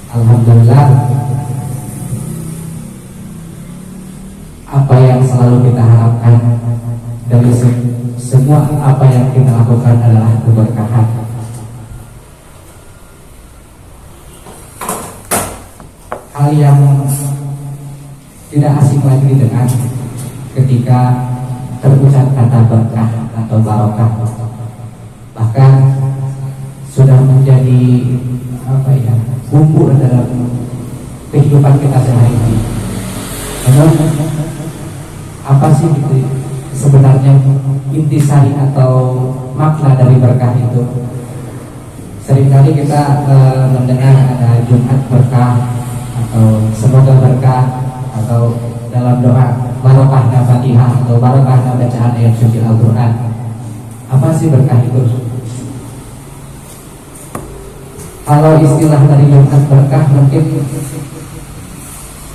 Alhamdulillah, apa yang selalu kita harapkan dari semua apa yang kita lakukan adalah keberkahan. Hal yang tidak asing lagi dengan ketika terucap kata berkah atau barokah, bahkan sudah menjadi bumbu dalam kehidupan kita sehari-hari. Namun apa sih sebenarnya intisari atau makna dari berkah itu? Seringkali kita mendengar ada Jumat berkah atau semoga berkah, atau dalam doa barokahna Fatihah atau barokahna bacaan ayat suci Al-Quran. Apa sih berkah itu? Kalau istilah dari Jumat berkah mungkin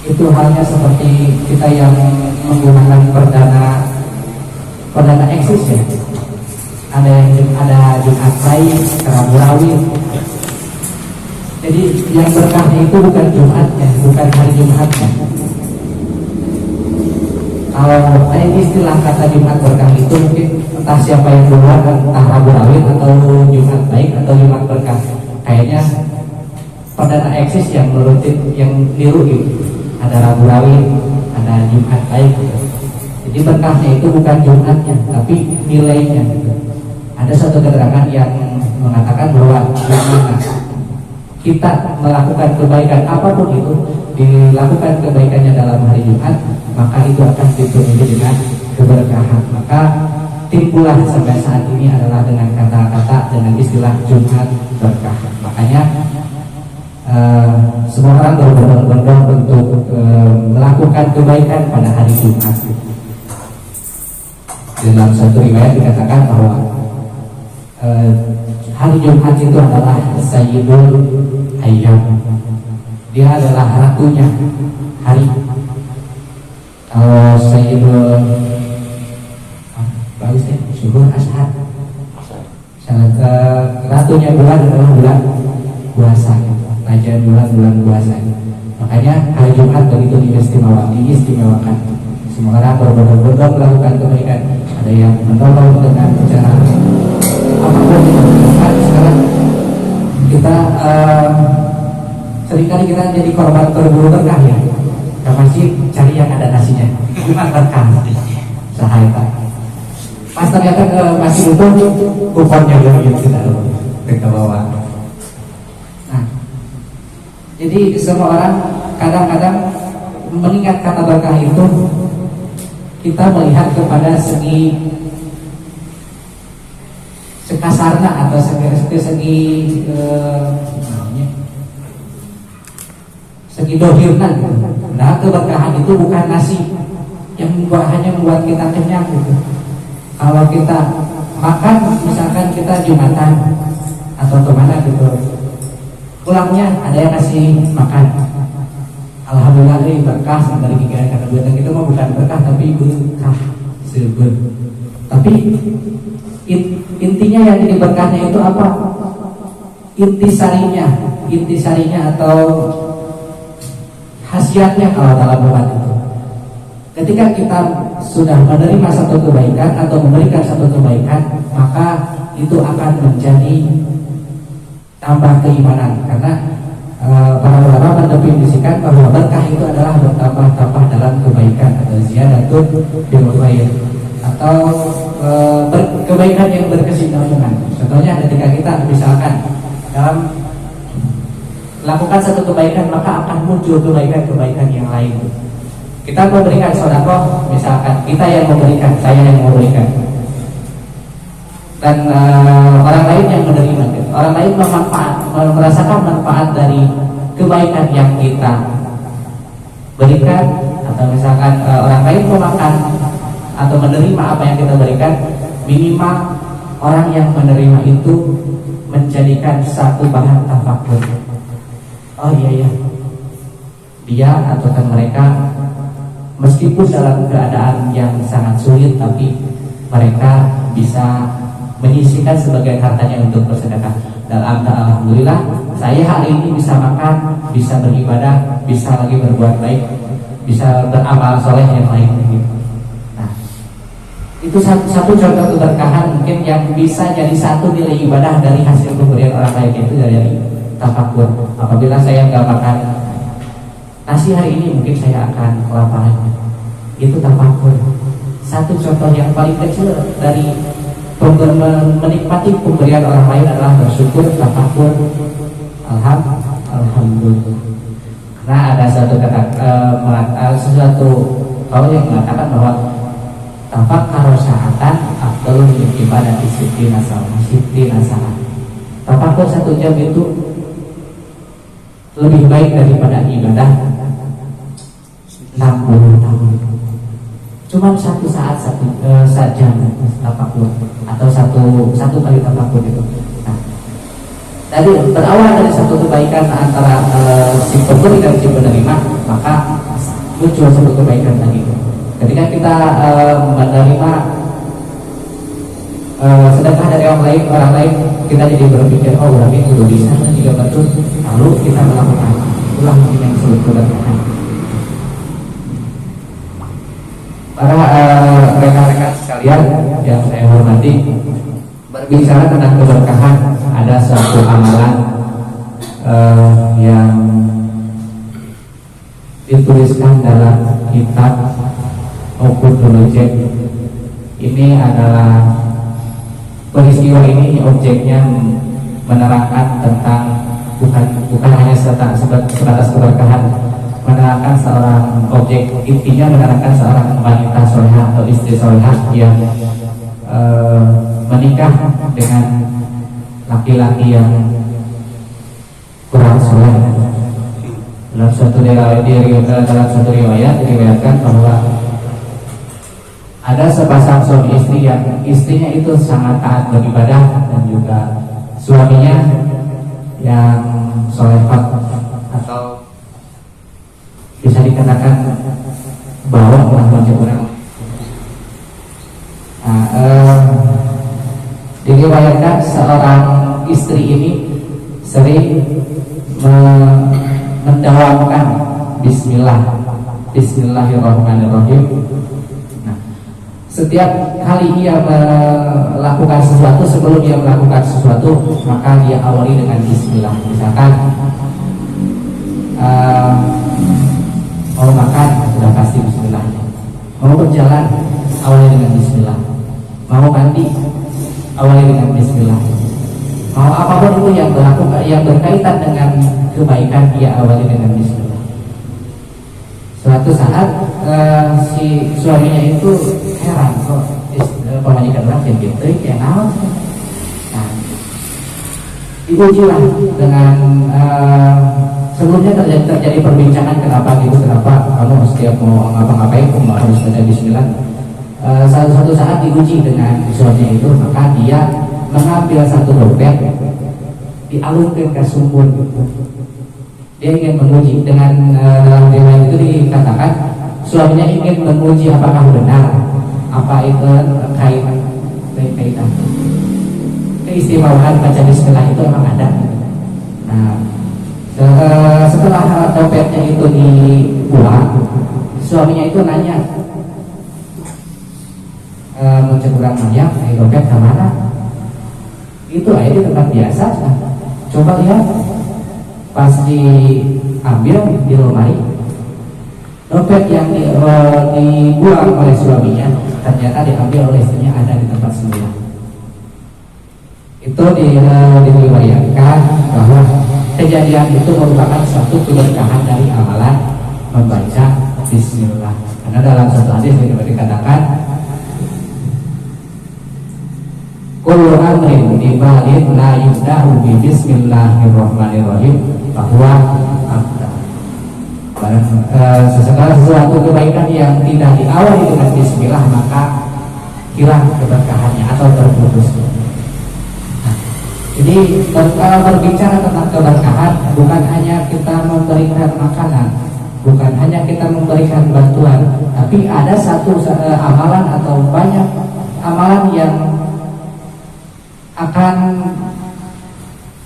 itu halnya seperti kita yang menggunakan perdana eksis ya. Ada Jumat baik, Rabu. Jadi yang berkahnya itu bukan Jumatnya, bukan hari Jumatnya. Kalau istilah kata Jumat berkah itu mungkin entah siapa yang duluan, entah Rabu Rawit atau Jumat baik atau Jumat berkah. Kayaknya perdana eksis yang niru gitu. Ada Rabu Rawit, ada Jumat baik gitu. Jadi berkahnya itu bukan Jumatnya, tapi nilainya gitu. Ada satu keterangan yang mengatakan bahwa kita melakukan kebaikan apapun itu, dilakukan kebaikannya dalam hari Jumat, maka itu akan dipenuhi dengan keberkahan. Maka timbullah sampai saat ini adalah dengan kata-kata dengan istilah Jumat berkah. Makanya semua orang berbondong-bondong untuk melakukan kebaikan pada hari Jumat. Dalam satu riwayat dikatakan bahwa hari Jumat itu adalah Sayyidul Ayyam. Dia adalah ratunya hari. Kalau Sayyidul bagus ya, Syuhur Ashad. Ratunya bulan adalah bulan puasa, raja bulan puasa. Makanya hari Jumat begitu diistimewakan. Semua orang berbondong-bondong melakukan kebaikan. Ada yang menolong dengan cara apapun itu. Sekarang kita seringkali kita jadi korban berburu berkah ya. Ke masjid cari yang ada nasinya. Jumat berkah. Sahaya. Pas ternyata ke masjid itu kuponnya yang kita bawa. Nah, jadi semua orang kadang-kadang mengingat kata berkah itu, kita melihat kepada segi sekasarna atau segi dohirna. Nah, keberkahan itu bukan nasi yang hanya membuat kita kenyang gitu. Kalau kita makan, misalkan kita Jumatan atau kemana gitu, pulangnya ada yang kasih makan, alhamdulillah ini berkah dari pikiran kata buatan kita mah bukan berkah tapi berkah sebel. Tapi intinya yang jadi berkahnya itu apa? Intisarinya atau khasiatnya kalau dalam umat itu. Ketika kita sudah menerima satu kebaikan atau memberikan satu kebaikan, maka itu akan menjadi tambah keimanan. Karena para ulama mendefinisikan bahwa berkah itu adalah bertambah-tambah dalam kebaikan atau ziyadatun bil khair, atau kebaikan yang berkesinambungan. Contohnya ketika kita misalkan dalam lakukan satu kebaikan, maka akan muncul kebaikan-kebaikan yang lain. Kita memberikan sedekah, misalkan kita yang memberikan, saya yang memberikan, dan orang lain yang menerima, orang lain merasakan manfaat dari kebaikan yang kita berikan, atau misalkan orang lain memakan atau menerima apa yang kita berikan, minimal orang yang menerima itu menjadikan satu bahan tafakur. Oh iya, dia atau kan mereka meskipun dalam keadaan yang sangat sulit, tapi mereka bisa menyisihkan sebagian hartanya untuk bersedekah. dalam alhamdulillah saya hari ini bisa makan, bisa beribadah, bisa lagi berbuat baik, bisa beramal soleh yang lain gitu. Nah, itu satu contoh keberkahan mungkin yang bisa jadi satu nilai ibadah dari hasil pemberian orang lain, itu dari tafakur. Apabila saya nggak makan nasi hari ini, mungkin saya akan kelaparan. Itu tafakur. Satu contoh yang paling kecil dari menikmati pemberian orang lain adalah bersyukur, tafakur, alhamdulillah. Karena ada satu sesuatu kaul yang mengatakan bahwa tafakkar sa'atan afdalun min ibadati sittina salat. Tafakur 1 jam itu lebih baik daripada ibadah 60 tahun. Cuma 1 saat saja tafakur atau satu kali tafakur itu. Nah, dari berawal dari satu kebaikan antara si pemberi dan si penerima, maka muncul satu kebaikan tadi. Ketika kita menerima sedekah dari orang lain, kita jadi berpikir, oh berarti itu bisa juga betul. Lalu kita melakukan ulang yang disebut keberkahan. Para rekan-rekan sekalian yang saya hormati, berbicara tentang keberkahan, ada suatu amalan yang dituliskan dalam kitab Okudulujek. Ini adalah peristiwa ini objeknya menerangkan tentang bukan hanya sebatas keberkahan, menerangkan seorang objek, intinya menerangkan seorang wanita solehah atau istri solehah yang menikah dengan laki-laki yang kurang soleh. Dalam satu riwayat diriwayatkan bahwa ada sepasang suami istri yang istrinya itu sangat taat beribadah dan juga suaminya yang solehah atau bisa dikatakan bawah macam orang. Diriwayatkan seorang istri ini sering mendawamkan Bismillahirrahmanirrahim. Nah, setiap kali ia melakukan sesuatu, sebelum dia melakukan sesuatu, maka dia awali dengan Bismillah. Misalkan mau makan sudah pasti Bismillah, mau berjalan awali dengan Bismillah, mau mandi awali dengan Bismillah, mau apapun itu yang berkaitan dengan kebaikan dia awali dengan Bismillah. Suatu saat si suaminya itu heran, kok pemajikan orang yang gitu kayak naon. Nah, diujilah dengan sebelumnya terjadi perbincangan kenapa kamu setiap mau ngapa-ngapain kamu harus baca Bismillah. Suatu saat diuji dengan suaminya itu, maka dia mengambil satu dompet, dialungkan ke sumur. Dia ingin menguji dengan dalam riwayat itu dikatakan suaminya ingin menguji apakah benar apa itu kaitan keistimewaan baca Bismillah itu memang ada. Nah, setelah dompetnya itu dibuang, suaminya itu nanya, mencekurang banyak, dompet kemana? Itu aja di tempat biasa. Coba lihat, pas diambil di lemari, dompet yang dibuang oleh suaminya ternyata diambil oleh istrinya, ada di tempat semula. Itu diriwayatkan bahwa kejadian itu merupakan suatu keberkahan dari amalan membaca Bismillah. Karena dalam satu hadis dikatakan, kullu amrin dibalin la yubda'u bi Bismillahirrahmanirrahim bahwa segala sesuatu kebaikan yang tidak diawali dengan Bismillah maka hilang keberkahannya atau terputus. Jadi kalau berbicara tentang keberkahan, bukan hanya kita memberikan makanan, bukan hanya kita memberikan bantuan, tapi ada satu amalan atau banyak amalan yang akan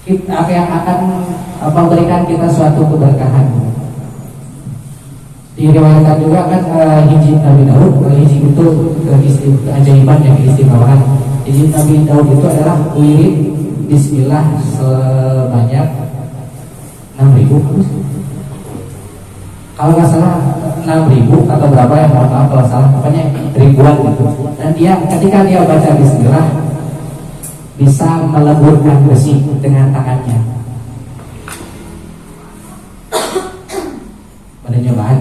kita yang akan memberikan kita suatu keberkahan. Diriwayatkan juga kan hijab Nabi Daud, hijab itu keajaiban yang keistimewaan. Hijab Nabi Daud itu adalah wirid Bismillah sebanyak 6.000. Kalau nggak salah 6.000 atau berapa ya, mohon maaf kalau salah, pokoknya ribuan gitu. Dan dia ketika dia baca Bismillah bisa meleburkan besi dengan tangannya. Pada nyobaan,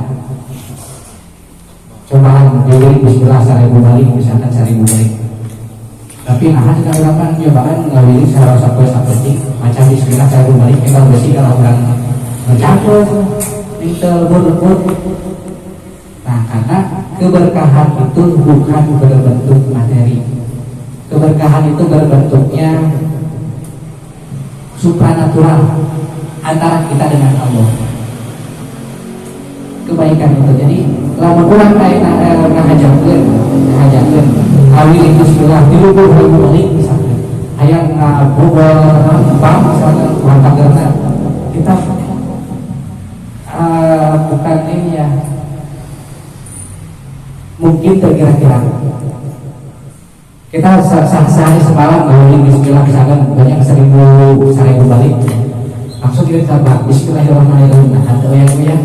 cobaan diri Bismillah 1000 balik, misalkan 1000 balik. Tapi nah kita lakukan nyobaan ngawili secara sampai macam Bismillah 1000 balik kita besi kalau orang mencakup itu lebur. Nah, karena keberkahan itu bukan berbentuk materi. Keberkahan itu berbentuknya supranatural antara kita dengan Allah. Kebaikan itu. Jadi lamun urang lain ngahajakeun awil itu Bismillah 30.000 balik misalnya. Hayang ngabobol pam misalnya wartageuna kita bukan ini ya. Mungkin terkira-kira kita sehari semalam ngawin Bismillah misalkan banyak 1000 balik, langsung kita coba Bismillahirrahmanirrahim. Nah, ada yang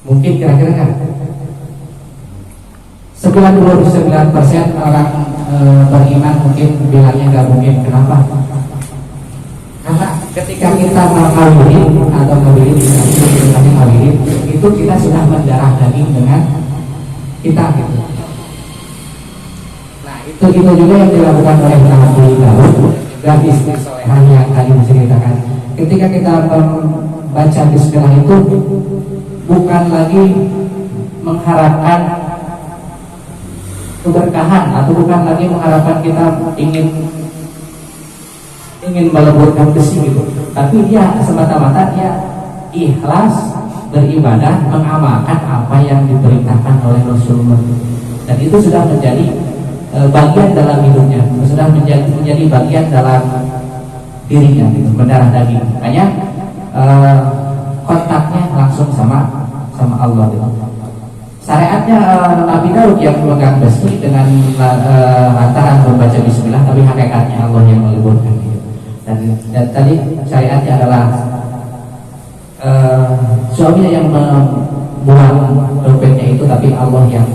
mungkin kira-kira kan 99% orang beriman mungkin bilangnya nggak mungkin. Kenapa? Karena ketika kita mengawin atau ngawin itu kita sudah mendarah daging dengan kita gitu. Nah itu juga yang dilakukan oleh Nabi Daud dan istri Solehah yang tadi menceritakan. Ketika kita membaca Bismillah itu bukan lagi mengharapkan keberkahan atau bukan lagi mengharapkan kita ingin meleburkan besi gitu, tapi dia semata-mata dia ikhlas beribadah mengamalkan apa yang diperintahkan oleh Rasulullah, dan itu sudah menjadi bagian dalam hidupnya, sudah menjadi bagian dalam dirinya gitu, mendarah daging. Makanya kontaknya langsung sama Allah gitu. Syariatnya Nabi Daud yang memegang besi dengan lantaran membaca Bismillah, tapi hakikatnya Allah yang meliburkan gitu. Dan tadi syariatnya adalah suaminya yang membuang dompetnya itu, tapi Allah yang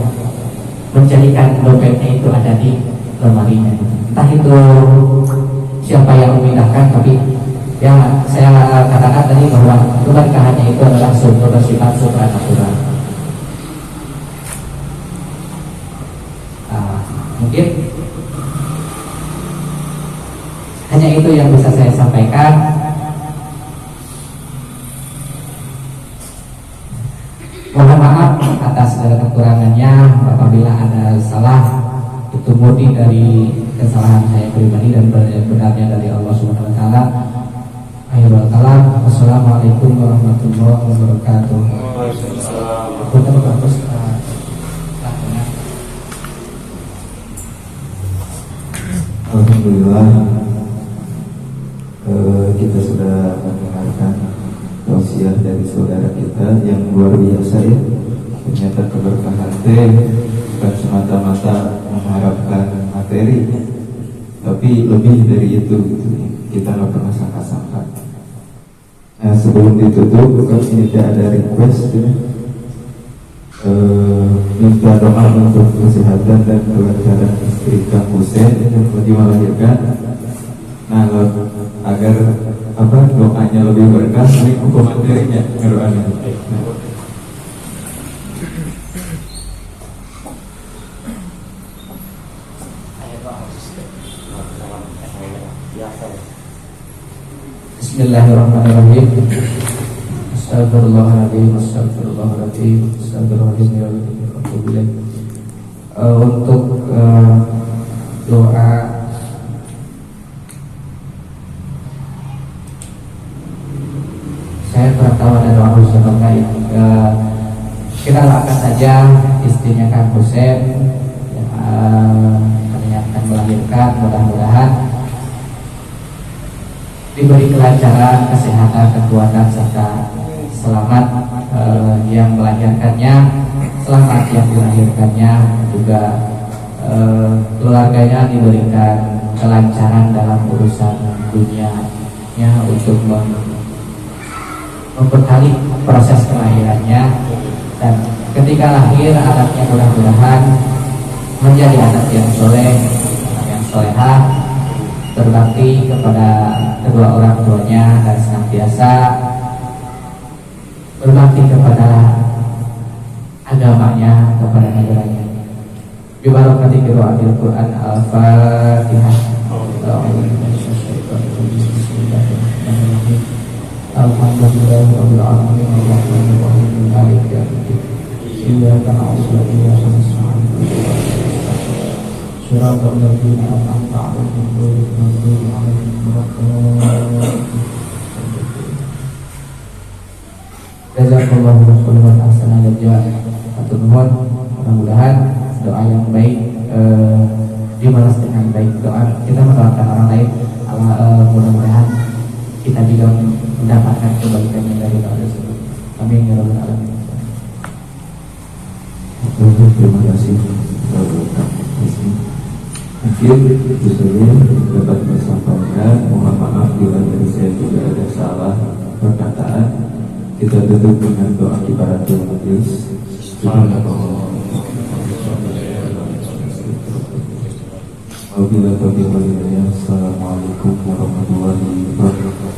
menjadikan dompetnya itu ada di lemarinya. Entah itu siapa yang memindahkan, tapi ya saya katakan tadi bahwa keberkahannya itu adalah bersifat supranatural. Mungkin hanya itu yang bisa saya sampaikan. Mohon maaf atas segala kekurangannya. Apabila ada salah, itu murni dari kesalahan saya pribadi dan benarnya dari Allah Subhanahu wa taala. Akhirul kalam. Wassalamualaikum warahmatullahi wabarakatuh. Alhamdulillah, kita sudah mendengarkan tausiah dari saudara kita yang luar biasa ya. Ternyata keberkahan teh bukan semata-mata mengharapkan materi, tapi lebih dari itu gitu. Kita nggak pernah sangka-sangka. Nah, sebelum ditutup, kan ini ada request ya. Minta doa untuk kesehatan dan kelancaran istri Kang Husein yang lagi melahirkan. Nah, agar doanya lebih berkah, ini hukum materinya ngedoain. Bismillahirrahmanirrahim. Astagfirullahaladzim, astagfirullahaladzim, astagfirullahaladzim. Untuk doa saya kurang tahu ada doa khusus atau enggak ya. Kita doakan saja istrinya Kang Husein yang akan melahirkan, mudah-mudahan diberi kelancaran, kesehatan, kekuatan serta selamat yang melahirkannya, selamat yang dilahirkannya, juga keluarganya diberikan kelancaran dalam urusan dunianya untuk memperkali proses kelahirannya, dan ketika lahir anaknya mudah-mudahan menjadi anak yang soleh, anak yang solehah, berbakti kepada kedua orang tuanya dan senantiasa berbakti kepada agamanya, kepada negaranya. Bibarakati qiraatil Quran Al-Fatihah. Alhamdulillahirabbil alamin arrahmanir rahim maliki yaumiddin. Iyyaka na'budu wa iyyaka nasta'in. Shiratal ladzina an'amta 'alaihim ghairil maghdubi 'alaihim waladdallin. Jazakallahu khairan ahsana jazaa. Atur nuhun, mudah-mudahan doa yang baik dibalas dengan baik. Doa kita mendoakan orang lain, mudah-mudahan kita juga mendapatkan kebaikannya dari doa tersebut. Amin ya rabbal alamin. Terima kasih. Mungkin itu saja dapat saya sampaikan. Mohon maaf bila dari saya juga ada salah perkataan. Kita tutup dengan doa kifaratul majelis. Wabillahi taufiq wal hidayah. Assalamualaikum warahmatullahi wabarakatuh.